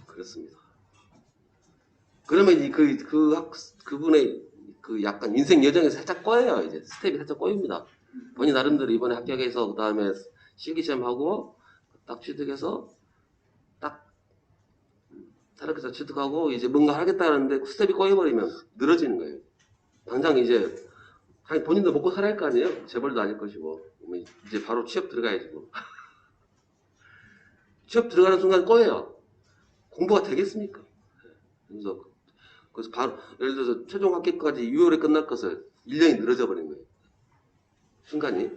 그렇습니다. 그러면 그분의 그 약간 인생 여정이 살짝 꼬여요. 이제 스텝이 살짝 꼬입니다. 본인 나름대로 이번에 합격해서 그 다음에 실기시험하고 딱 취득해서 딱 타락해서 취득하고 이제 뭔가 하겠다는데 스텝이 꼬여버리면 늘어지는 거예요. 당장 이제 본인도 먹고 살아야 할 거 아니에요? 재벌도 아닐 것이고 이제 바로 취업 들어가야지 뭐. 취업 들어가는 순간 꼬여요. 공부가 되겠습니까? 그래서 바로 예를 들어서 최종 합격까지 6월에 끝날 것을 1년이 늘어져 버린 거예요. 순간이.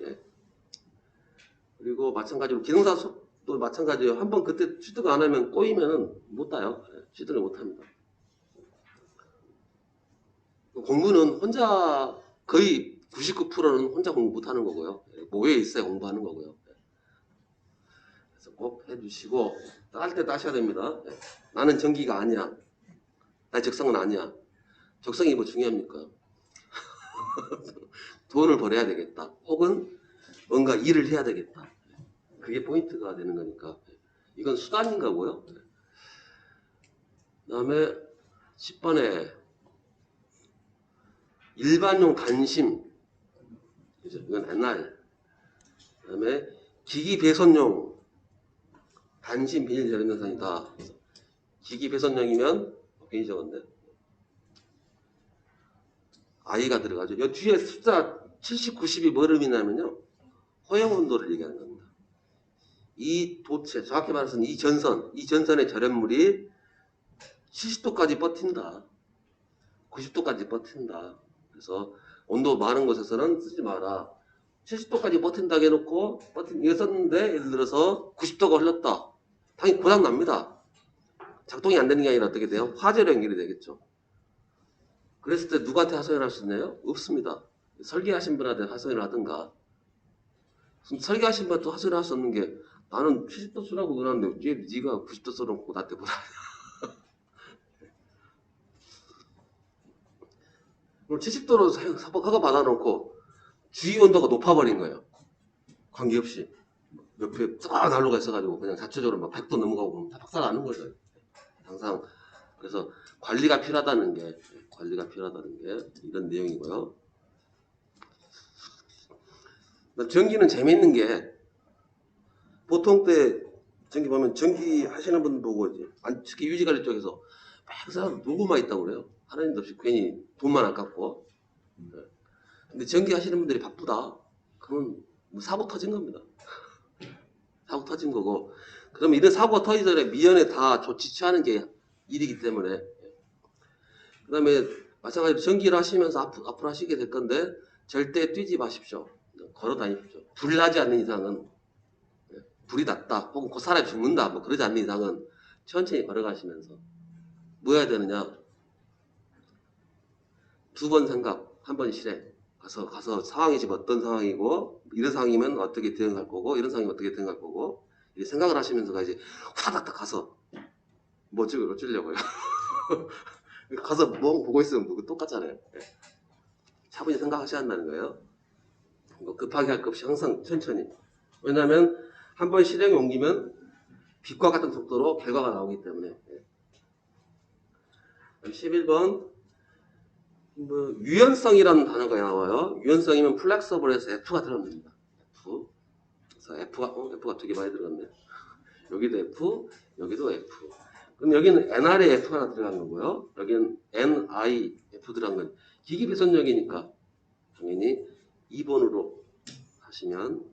그리고 마찬가지로 기능사 수업도 마찬가지예요. 한번 그때 취득 안 하면 꼬이면은 못 따요. 취득을 못 합니다. 공부는 혼자 거의 99%는 혼자 공부 못 하는 거고요. 모여에 있어야 공부하는 거고요. 그래서 꼭 해주시고 딸 때 따셔야 됩니다. 나는 전기가 아니야. 나의 적성은 아니야. 적성이 뭐 중요합니까? 돈을 벌어야 되겠다. 혹은 뭔가 일을 해야 되겠다. 그게 포인트가 되는 거니까. 이건 수단인 거고요. 그 다음에 10번에 일반용 관심. 이건 옛날. 그 다음에 기기 배선용 단심 비닐 절연 현상이다. 기기 배선용이면 괜히 적었네. I가 들어가죠. 이 뒤에 숫자 70, 90이 뭘 의미냐면요. 허용 온도를 얘기하는 겁니다. 이 도체, 정확히 말해서 이 전선의 절연물이 70도까지 버틴다. 90도까지 버틴다. 그래서 온도 많은 곳에서는 쓰지 마라. 70도까지 버틴다 해놓고 이거 썼는데 예를 들어서 90도가 흘렀다. 당연히 고장 납니다. 작동이 안 되는 게 아니라 어떻게 돼요? 화재로 연결이 되겠죠. 그랬을 때 누구한테 하소연을 할 수 있나요? 없습니다. 설계하신 분한테 하소연을 하든가. 설계하신 분한테 하소연을 할 수 없는 게 나는 70도 쓰라고 그러는데 왜 네가 90도 써놓고 나한테 뭐라 하냐. 그럼 70도로 허가 받아놓고 주위 온도가 높아버린 거예요. 관계없이. 옆에 쫙 난로가 있어가지고 그냥 자체적으로 막 100도 넘어가고 그러면 다 박살나는 거죠. 항상. 그래서 관리가 필요하다는 게 이런 내용이고요. 전기는 재밌는 게 보통 때 전기 보면 전기 하시는 분 보고 이제 특히 유지관리 쪽에서 항상 누구만 있다고 그래요. 하나님도 없이 괜히 돈만 아깝고. 근데 전기 하시는 분들이 바쁘다. 그러면 뭐 사고 터진 겁니다. 사고 터진 거고. 그러면 이런 사고가 터지기 전에 미연에 다 조치 취하는 게 일이기 때문에. 그 다음에 마찬가지로 전기를 하시면서 앞으로 하시게 될 건데 절대 뛰지 마십시오. 걸어 다니십시오. 불이 나지 않는 이상은, 불이 났다 혹은 그 사람이 죽는다 뭐 그러지 않는 이상은 천천히 걸어가시면서 뭐 해야 되느냐. 2번 생각, 1번 실행. 가서 상황이 지금 어떤 상황이고 이런 상황이면 어떻게 대응할 거고 이런 상황이면 어떻게 대응할 거고 이 생각을 하시면서 이제 화닥닥 가서 뭐 어쩌려고요. 가서 뭐 보고 있으면 뭐 똑같잖아요. 차분히 생각하셔야 한다는 거예요. 뭐 급하게 할 것 없이 항상 천천히. 왜냐하면 한번 실행에 옮기면 빛과 같은 속도로 결과가 나오기 때문에. 11번 뭐 유연성이라는 단어가 나와요. 유연성이면 플렉서블에서 F가 들어갑니다. F. 그래서 F가 되게 많이 들어갔네. 여기도 F, 여기도 F. 그럼 여기는 NR에 F가 하나 들어간 거고요. 여기는 NIF 들어간 건 기기 배선력이니까 당연히 2번으로 하시면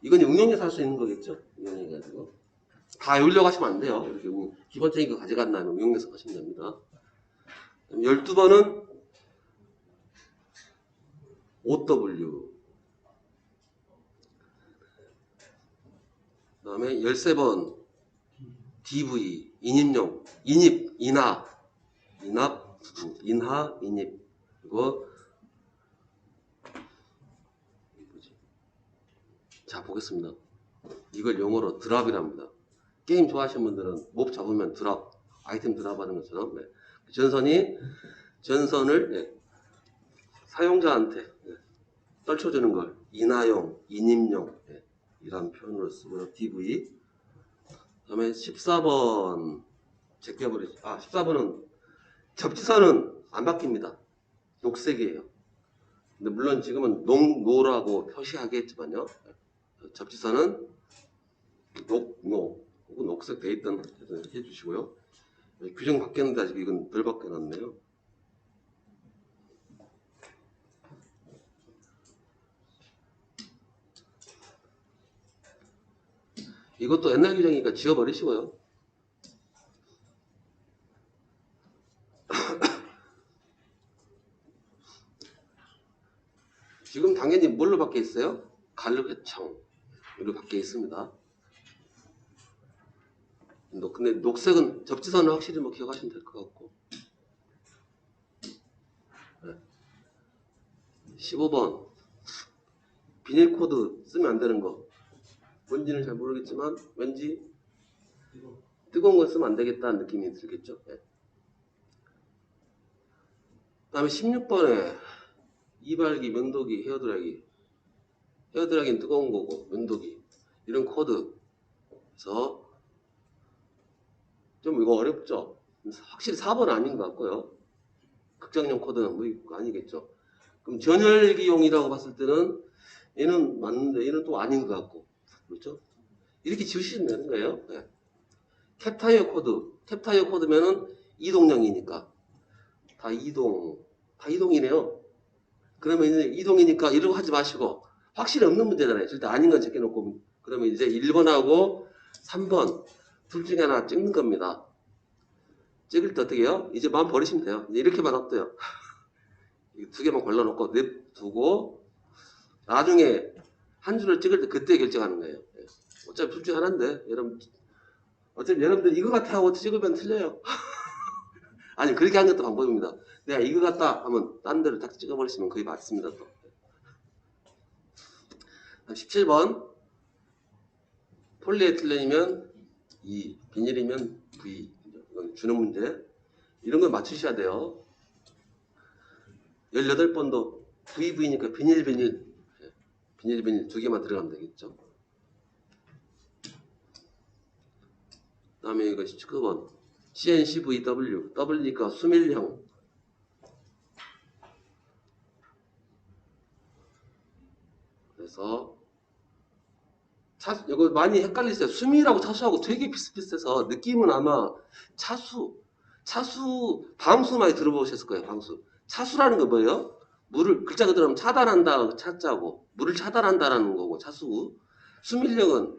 이건 응용해서 할 수 있는 거겠죠. 응용해가지고 다 외우려고 하시면 안 돼요. 이렇게 기본적인 거 가져간 다음에 응용해서 하시면 됩니다. 12번은 OW. 그 다음에 13번 DV. 인입용. 인입, 인하, 인입. 그리고 자, 보겠습니다. 이걸 영어로 드랍이랍니다. 게임 좋아하시는 분들은 몹 잡으면 드랍, 아이템 드랍하는 것처럼 네. 전선을 네. 사용자한테 네. 떨쳐주는 걸 인하용, 인입용 네. 이런 표현으로 쓰고요. DV. 그 다음에 14번 제껴버리죠. 14번은 접지선은 안 바뀝니다. 녹색이에요. 근데 물론 지금은 녹노라고 표시하겠지만요. 접지선은 녹노 혹은 녹색 돼 있던 해주시고요. 규정 바뀌었는데 아직 이건 덜 바뀌어놨네요. 이것도 옛날 규정이니까 지워버리시고요. 지금 당연히 뭘로 바뀌어 있어요? 갈르계청으로 바뀌어 있습니다. 근데 녹색은 접지선은 확실히 뭐 기억하시면 될 것 같고. 15번 비닐 코드 쓰면 안 되는 거 뭔지는 잘 모르겠지만 왠지 뜨거운 걸 쓰면 안 되겠다는 느낌이 들겠죠. 네. 그 다음에 16번에 이발기, 면도기, 헤어드라이기. 헤어드라이기는 뜨거운 거고 면도기 이런 코드. 그래서 좀 이거 어렵죠. 확실히 4번은 아닌 것 같고요. 극장용 코드는 뭐 아니겠죠. 그럼 전열기용이라고 봤을 때는 얘는 맞는데 얘는 또 아닌 것 같고 그렇죠? 이렇게 지우시면 되는 거예요. 네. 캡타이어 코드. 캡타이어 코드면은 이동형이니까 다 이동이네요. 그러면 이제 이동이니까 이러고 하지 마시고 확실히 없는 문제잖아요. 절대 아닌 건 제껴놓고 그러면 이제 1번하고 3번 둘 중에 하나 찍는 겁니다. 찍을 때 어떻게 해요? 이제 마음 버리시면 돼요. 이렇게만 없대요. 두 개만 골라놓고 냅두고 나중에 한 줄을 찍을 때 그때 결정하는 거예요. 어차피 둘 중에 하나인데 어차피 여러분들 이거 같아 하고 찍으면 틀려요. 아니 그렇게 하는 것도 방법입니다. 내가 이거 같다 하면 딴 데를 딱 찍어버리시면 거의 맞습니다. 또 17번 폴리에틸렌이면 E, 비닐이면 V. 이건 주는 문제. 이런 걸 맞추셔야 돼요. 18번도 VV니까 비닐 두 개만 들어가면 되겠죠. 그 다음에 이거 19번 CNCVW W니까 수밀형. 그래서 이거 많이 헷갈리세요. 수밀하고 차수하고 되게 비슷비슷해서 느낌은 아마 차수 방수 많이 들어보셨을 거예요. 방수. 차수라는 거 뭐예요? 물을 글자 그대로 하면 차단한다 차자고 물을 차단한다라는 거고 차수. 수밀력은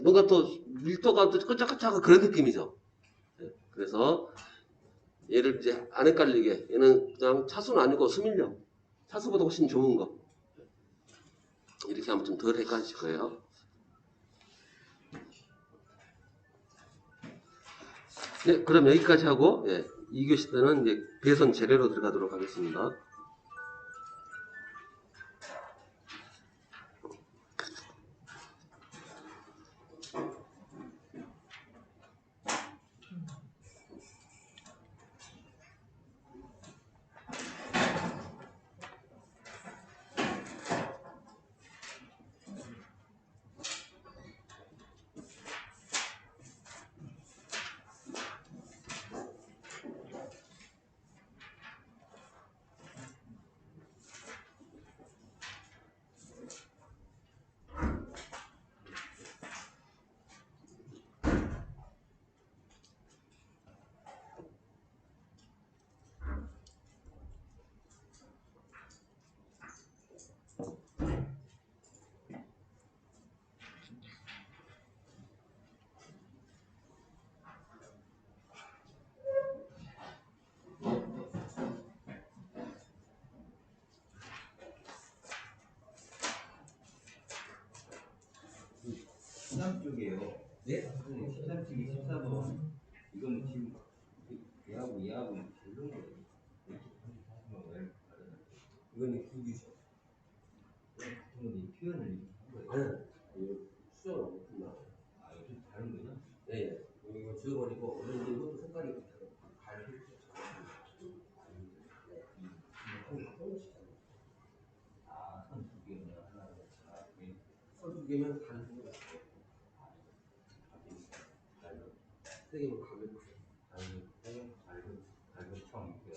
뭔가 또 밀도가 또 끄적끄적한 그런 느낌이죠. 네. 그래서 얘를 이제 안 헷갈리게 얘는 그냥 차수는 아니고 수밀력. 차수보다 훨씬 좋은 거. 이렇게 하면 좀 덜 헷갈리실 거예요. 네, 그럼 여기까지 하고 2교시 때는 이제 배선 재래로 들어가도록 하겠습니다. 13쪽이에요. 예? 13쪽이 14번. 이건 지금 얘하고 다른 거예요. 이건 국이죠. 같은 건데 표현을 이렇게 한 거예요. 아니, 수정을 못했나? 아, 이거 좀 다른 거죠? 예, 예. 이거 지워버리고, 근데 이것도 색깔이 가르쳐. 아, 선두 개면 하나가 선두 개면 다른 거 같아요. 세 개면 갈고 처음 있고요.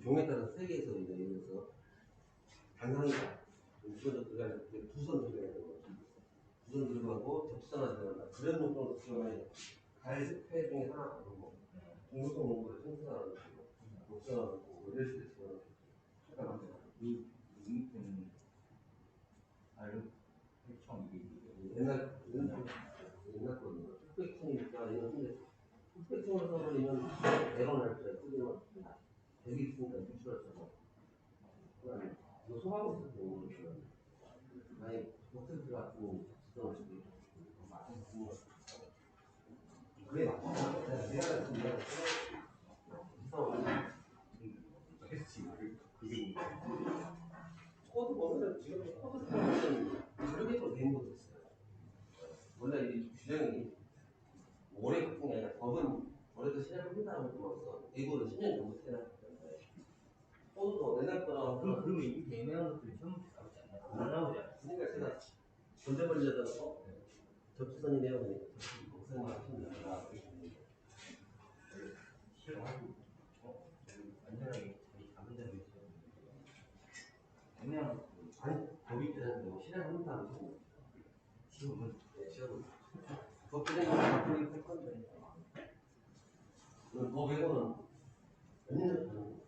종에 따라서 세 개에서 이제 예를 들어서 단상이다. 두선 들어가는 두선 들어가는 거. 두선 들어가고 접선화 들어간다. 그런 용도로 들어가야 갈색 중에 하나 하고 공소성 농구를 생산하는 거. 목선화하고 뭐 이럴 수도 있어요. 이 밑에는 갈고 처음 이게 옛날 거는 흑백통이니까 이거 근데 흑백통을 써버리면 내려날 때 쓰기만 되게 있으니까 유출하잖아. 이거 소화하고 있을 때 아니 호텔 같은 수정을 쓰기 그래 맞잖아. 내가 했으면 이상하네. 코드 보면은 지금 코드 보면 다르게 또 된 것도 있어요. 원래 이 규정이 올해 같은 게 아니라 법은 올해도 시작합니다라고 들어서 이거는 10년 전부터 해놨는데 코드도 옛날 거랑 그러면 이렇게 애매한 것들이 처음부터 나오지 않나요? 안 나오죠. 그러니까 제가 건져버리려다가 접수선이 내려오니까 걱정을 하십니다. 싫어하고 안전하게 자기 잡은 대로 있어요. 애매한 것들 아니 법이 되는데 실행합니다 하고 지금은 시험을 법들이 앞으로 할 건데 법에고는 몇년 전에 하는 거.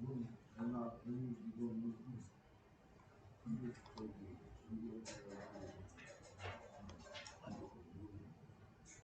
이건 전화 이거는 근데 저기